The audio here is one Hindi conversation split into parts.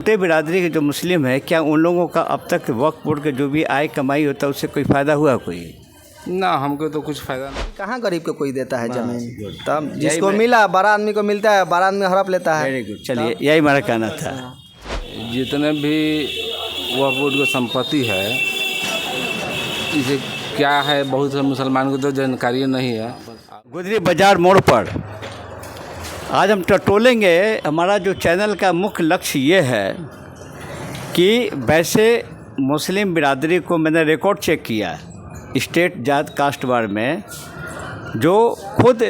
छोटे बिरादरी के जो मुस्लिम है, क्या उन लोगों का अब तक वक्फ बोर्ड के जो भी आय कमाई होता है उससे कोई फ़ायदा हुआ कोई? ना, हमको तो कुछ फ़ायदा नहीं। कहाँ गरीब को कोई देता है ज़मीन? तब जिसको मिला बड़ा आदमी को मिलता है, बड़ा आदमी हड़प लेता है। वेरी गुड, चलिए यही हमारा कहना था। जितने भी वक्फ बोर्ड की संपत्ति है, इसे क्या है, बहुत से मुसलमान को तो जानकारी नहीं है। गुदरी बाजार मोड़ पर आज हम टटोलेंगे। हमारा जो चैनल का मुख्य लक्ष्य ये है कि वैसे मुस्लिम बिरादरी को मैंने रिकॉर्ड चेक किया स्टेट जात कास्ट वार में, जो खुद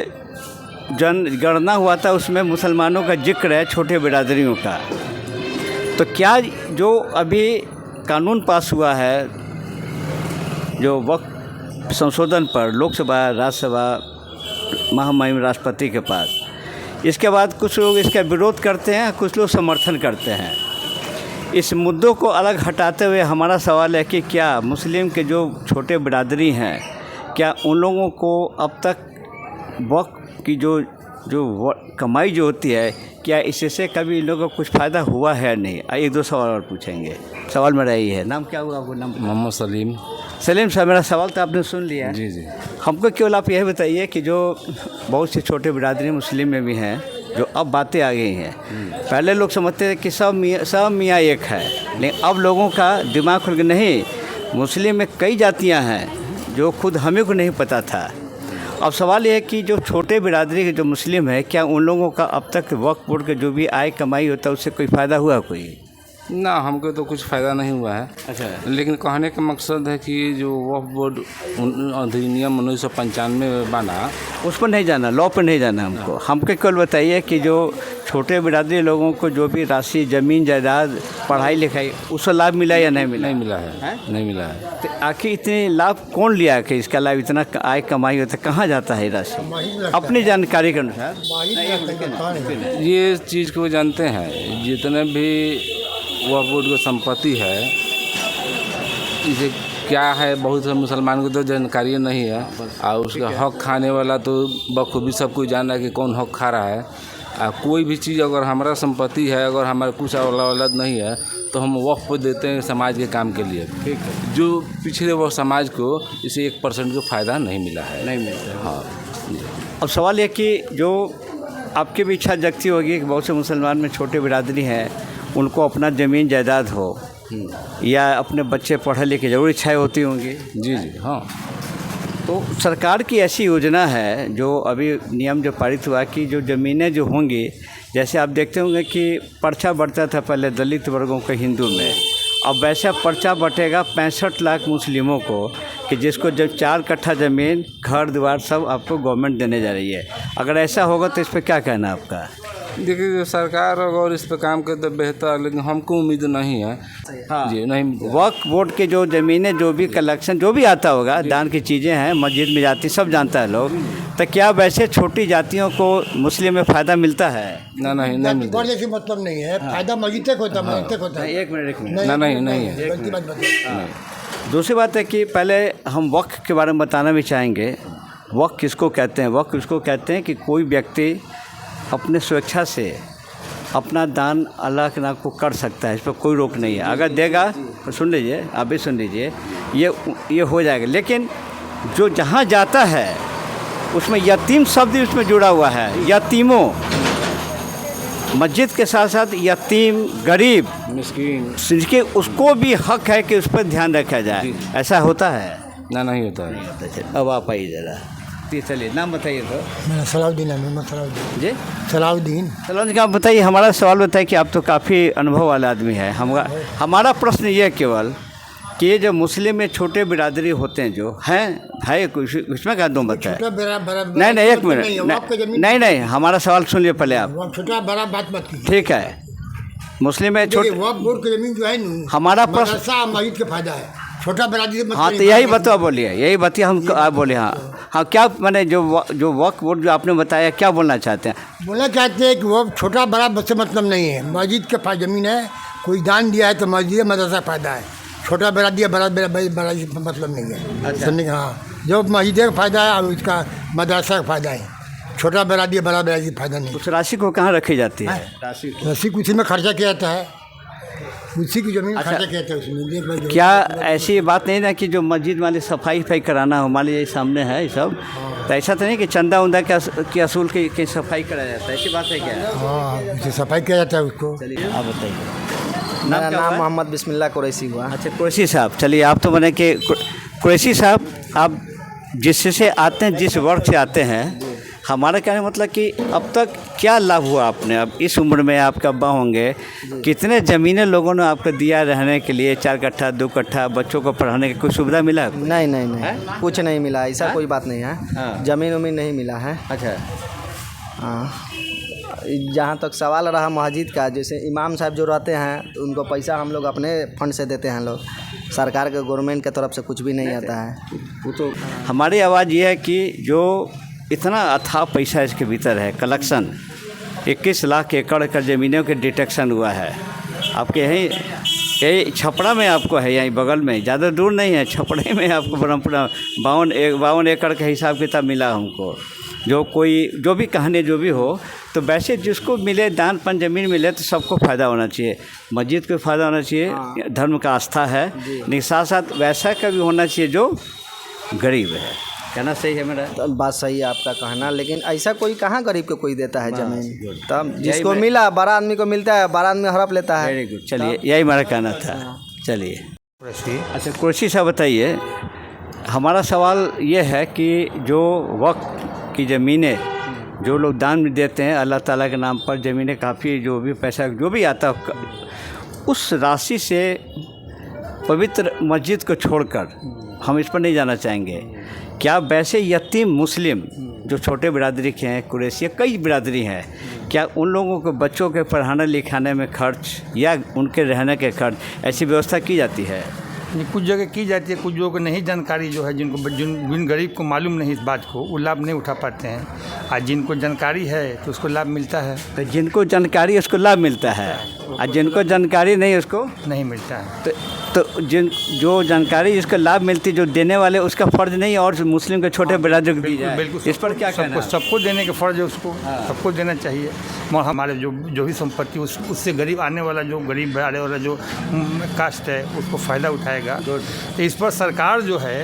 जनगणना हुआ था उसमें मुसलमानों का जिक्र है छोटे बिरादरियों का। तो क्या जो अभी कानून पास हुआ है जो वक्फ संशोधन पर लोकसभा राज्यसभा महामहिम राष्ट्रपति के पास, इसके बाद कुछ लोग इसका विरोध करते हैं, कुछ लोग समर्थन करते हैं। इस मुद्दों को अलग हटाते हुए हमारा सवाल है कि क्या मुस्लिम के जो छोटे बिरादरी हैं, क्या उन लोगों को अब तक वक्फ की जो कमाई जो होती है, क्या इससे कभी इन लोगों को कुछ फ़ायदा हुआ है नहीं? एक दो सवाल और पूछेंगे। सवाल मेरा यही है, नाम क्या हुआ आपको? नाम मोहम्मद सलीम। सलीम साहब, मेरा सवाल तो आपने सुन लिया है। जी जी। हमको केवल आप यह बताइए कि जो बहुत से छोटे बिरादरी मुस्लिम में भी हैं, जो अब बातें आ गई हैं। पहले लोग समझते थे कि सब मियाँ एक है, लेकिन अब लोगों का दिमाग खुल गया, नहीं, मुस्लिम में कई जातियां हैं जो खुद हमें को नहीं पता था। अब सवाल ये है कि जो छोटे बिरादरी के जो मुस्लिम है, क्या उन लोगों का अब तक वक्फ बोर्ड के जो भी आय कमाई होता है उससे कोई फ़ायदा हुआ कोई? ना, हमको तो कुछ फ़ायदा नहीं हुआ है। अच्छा। लेकिन कहने का मकसद है कि जो वक्फ बोर्ड अधिनियम 1995 में बना, उस पर नहीं जाना, लॉ पर नहीं जाना हमको केवल बताइए कि जो छोटे बिरादरी लोगों को जो भी राशि ज़मीन जायदाद पढ़ाई लिखाई उसका लाभ मिला या नहीं मिला? नहीं मिला है, नहीं मिला है। तो आखिर इतने लाभ कौन लिया कि इसका लाभ इतना आय कमाई होता है, कहाँ जाता है राशि? अपनी जानकारी के अनुसार ये चीज़ को जानते हैं, जितने भी वक्फ बोर्ड की संपत्ति है, इसे क्या है, बहुत से मुसलमान को तो जानकारी नहीं है। और उसका हक खाने वाला तो बखूबी सब कुछ जान रहा है कि कौन हक खा रहा है। कोई भी चीज़ अगर हमारा संपत्ति है, अगर हमारा कुछ औलाद नहीं है, तो हम वक्फ पे देते हैं समाज के काम के लिए। ठीक है। जो पिछड़े वो समाज को इसे 1% का फ़ायदा नहीं मिला है। नहीं मिलता। हाँ। अब सवाल ये कि जो आपकी भी इच्छा जगती होगी कि बहुत से मुसलमान में छोटे बिरादरी हैं, उनको अपना ज़मीन जायदाद हो या अपने बच्चे पढ़े लिखे, ज़रूर इच्छाएँ होती होंगी। जी जी। हाँ। तो सरकार की ऐसी योजना है जो अभी नियम जो पारित हुआ कि जो ज़मीनें जो होंगी, जैसे आप देखते होंगे कि पर्चा बढ़ता था पहले दलित वर्गों के हिंदू में, अब वैसा पर्चा बटेगा 65 लाख मुस्लिमों को कि जिसको जब 4 कट्ठा ज़मीन घर द्वार सब आपको गवर्नमेंट देने जा रही है। अगर ऐसा होगा तो इस पर क्या कहना है आपका? देखिए, सरकार अगर इस पर काम करे तो बेहतर, लेकिन हमको उम्मीद नहीं है। हाँ जी, नहीं। वक्फ बोर्ड के जो ज़मीनें जो भी कलेक्शन जो भी आता होगा, दान की चीज़ें हैं, मस्जिद में जाती, सब जानता है लोग, तो क्या वैसे छोटी जातियों को मुस्लिम में फ़ायदा मिलता है? ना, नहीं मिलता। जैसी मतलब नहीं है। फायदा मस्जिद तक होता है, मस्जिद तक होता है। एक मिनट ना, नहीं है। गलती बात बताइए। दूसरी बात है कि पहले हम वक्फ के बारे में बताना भी चाहेंगे। वक्फ किसको कहते हैं? वक्फ इसको कहते हैं कि कोई व्यक्ति अपने स्वेच्छा से अपना दान अल्लाह के नाम को कर सकता है, इस पर कोई रोक नहीं है। अगर देगा तो सुन लीजिए, आप भी सुन लीजिए, ये हो जाएगा। लेकिन जो जहाँ जाता है उसमें यतीम शब्द उसमें जुड़ा हुआ है। यतीमों, मस्जिद के साथ साथ यतीम, गरीब, मिस्कीन, जिसके उसको भी हक है कि उस पर ध्यान रखा जाए। ऐसा होता है? ना, नहीं होता है। अब आप आइए ज़रा, चलिए नाम बताइए। तो मेरा सलाउद्दीन है। मैं सलाउद्दीन जी, सलाउद्दीन। आप बताइए। हमारा सवाल बताइए कि आप तो काफ़ी अनुभव वाला आदमी है। हमारा प्रश्न ये केवल कि ये जो मुस्लिम में छोटे बिरादरी होते हैं जो हैं, है उसमें क्या दो बताए? नहीं, एक मिनट, नहीं, हमारा सवाल सुन लिए पहले आप। छोटा बड़ा बात मत कीजिए। ठीक है। मुस्लिम में छोटे वक्फ बोर्ड की जमीन जो है ना, हमारा प्रश्न मस्जिद का फायदा है, छोटा बिरादरी मतलब। हाँ, तो यही बताओ, बोलिए, यही बताइए। हम आप बोले हाँ, क्या मैंने जो वक्फ बोर्ड जो आपने बताया, क्या बोलना चाहते हैं? बोलना चाहते हैं कि वो छोटा बड़ा से मतलब नहीं है। मस्जिद के ज़मीन है, कोई दान दिया है तो मस्जिद मदरसा फ़ायदा है। छोटा बड़ा बड़ा मतलब नहीं है। अच्छा। समझे? हाँ, जो मस्जिद का फ़ायदा है और उसका मदरसा का फ़ायदा है। छोटा बड़ा फ़ायदा नहीं। उस राशि को कहाँ रखी जाती है? राशि उसी में खर्चा किया जाता है। उसी की ज़मीन खाता कहते हैं उसमें देख भाई। क्या ऐसी बात नहीं ना कि जो मस्जिद वाले सफाई कराना हो, मान लीजिए सामने है ये सब, तो ऐसा तो नहीं कि चंदा उंदा की असूल की सफाई कराया जाता है, ऐसी बात है क्या? हाँ, उसे सफाई किया जाता है उसको। चलिए आप बताइए। मेरा क्या नाम हुआ? मोहम्मद बिस्मिल्लाह कुरैशी हुआ। अच्छा कुरैशी साहब, चलिए आप तो बने कि कुरैशी साहब, आप जिससे आते हैं, जिस वर्ग से आते हैं, हमारा कहने का मतलब कि अब तक क्या लाभ हुआ आपने? अब इस उम्र में आपके अब्बा होंगे, कितने ज़मीनें लोगों ने आपको दिया रहने के लिए, 4 कट्ठा 2 कट्ठा, बच्चों को पढ़ाने की कुछ सुविधा मिला? नहीं नहीं नहीं, कुछ नहीं मिला, ऐसा कोई बात नहीं है। हाँ। ज़मीन उमीन नहीं मिला है। अच्छा। हाँ, जहाँ तक सवाल रहा मस्जिद का, जैसे इमाम साहब जो रहते हैं तो उनको पैसा हम लोग अपने फंड से देते हैं लोग, सरकार के गवर्नमेंट की तरफ से कुछ भी नहीं आता है। वो तो हमारी आवाज़ ये है कि जो इतना अथाह पैसा इसके भीतर है, कलेक्शन 21 लाख एकड़ का ज़मीनों के डिटेक्शन हुआ है आपके यही छपड़ा में आपको है, यहीं बगल में, ज़्यादा दूर नहीं है, छपड़े में आपको ब्रह्मपुरा 52 एकड़ का हिसाब किताब मिला हमको। जो भी कहानी जो भी हो, तो वैसे जिसको मिले दानपन ज़मीन मिले तो सबको फ़ायदा होना चाहिए, मस्जिद को फ़ायदा होना चाहिए, धर्म का आस्था है, लेकिन साथ साथ वैसा का भी होना चाहिए जो गरीब है। कहना सही है मेरा? तो बात सही है आपका कहना, लेकिन ऐसा कोई कहाँ गरीब को कोई देता है ज़मीन। तब जिसको मिला, बड़ा आदमी को मिलता है, बड़ा आदमी हड़प लेता है। वेरी गुड, चलिए यही मेरा कहना था। चलिए अच्छा कुरैशी साहब बताइए, हमारा सवाल ये है कि जो वक्त की ज़मीनें जो लोग दान में देते हैं अल्लाह ताला के नाम पर, ज़मीनें काफ़ी जो भी पैसा जो भी आता है, उस राशि से पवित्र मस्जिद को छोड़कर हम इस पर नहीं जाना चाहेंगे। क्या वैसे यतीम मुस्लिम जो छोटे बिरादरी के हैं, कुरैशी कई बिरादरी हैं, क्या उन लोगों को बच्चों के पढ़ाने लिखाने में खर्च या उनके रहने के खर्च, ऐसी व्यवस्था की जाती है? ये कुछ जगह की जाती है, कुछ लोगों को नहीं जानकारी जो है, जिन गरीब को मालूम नहीं इस बात को, वो लाभ नहीं उठा पाते हैं। आज जिनको जानकारी है तो उसको लाभ मिलता है, तो जिनको जानकारी उसको लाभ मिलता है, और जिनको जानकारी नहीं उसको नहीं मिलता है। तो जो जानकारी जिसको लाभ मिलती, जो देने वाले उसका फ़र्ज नहीं और मुस्लिम के छोटे बिरादर को दी जाए, बिल्कुल इस पर क्या कहना? सबको देने का फ़र्ज है, उसको सबको देना चाहिए। और हमारे जो भी संपत्ति उससे गरीब आने वाला, जो गरीब आने वाला जो कास्ट है, उसको फ़ायदा उठाएगा। तो इस पर सरकार जो है,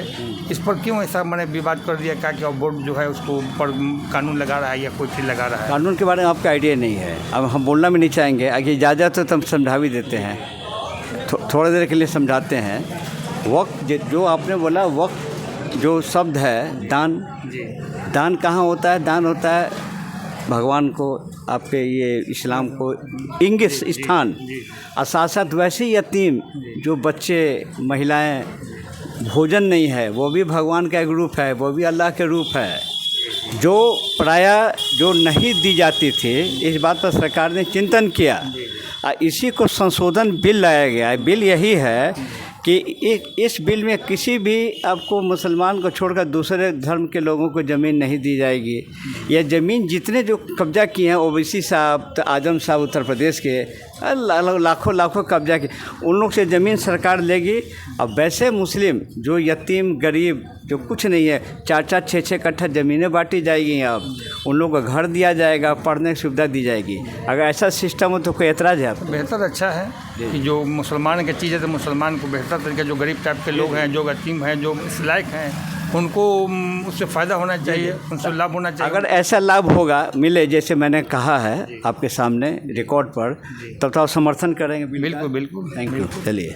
इस पर क्यों ऐसा मैंने विवाद कर दिया? क्या क्या बोर्ड जो है उसको पर कानून लगा रहा है या कोई चीज़ लगा रहा है? कानून के बारे में आपका आइडिया नहीं है, अब हम बोलना भी नहीं चाहेंगे, आगे इजाज़त तो हम समझा भी देते हैं, थोड़ी देर के लिए समझाते हैं। वक्त जो आपने बोला, वक्त जो शब्द है, दान कहाँ होता है? दान होता है भगवान को, आपके ये इस्लाम को इंगित स्थान, और साथ साथ वैसे यतीम जो बच्चे महिलाएं, भोजन नहीं है, वो भी भगवान का एक रूप है, वो भी अल्लाह के रूप है, जो प्रायः जो नहीं दी जाती थी। इस बात पर सरकार ने चिंतन किया, इसी को संशोधन बिल लाया गया है। बिल यही है कि इस बिल में किसी भी आपको मुसलमान को छोड़कर दूसरे धर्म के लोगों को ज़मीन नहीं दी जाएगी। यह ज़मीन जितने जो कब्जा किए हैं, ओवैसी साहब, तो आजम साहब उत्तर प्रदेश के लाखों कब्जा किए, उन लोग से ज़मीन सरकार लेगी। अब वैसे मुस्लिम जो यतीम गरीब जो कुछ नहीं है, 4-4 6-6 कट्ठा ज़मीनें बांटी जाएगी, अब उन लोगों को घर दिया जाएगा, पढ़ने की सुविधा दी जाएगी। अगर ऐसा सिस्टम हो तो कोई एतराज़ है? बेहतर अच्छा है कि जो मुसलमान की चीज़ है तो मुसलमान को बेहतर तरीके, जो गरीब टाइप के लोग हैं, जो यतीम हैं, जो इस लायक हैं, उनको उससे फ़ायदा होना चाहिए, उनसे लाभ होना चाहिए। अगर ऐसा लाभ होगा मिले, जैसे मैंने कहा है आपके सामने रिकॉर्ड पर, तब तो आप समर्थन करेंगे? बिल्कुल बिल्कुल। Thank you. चलिए।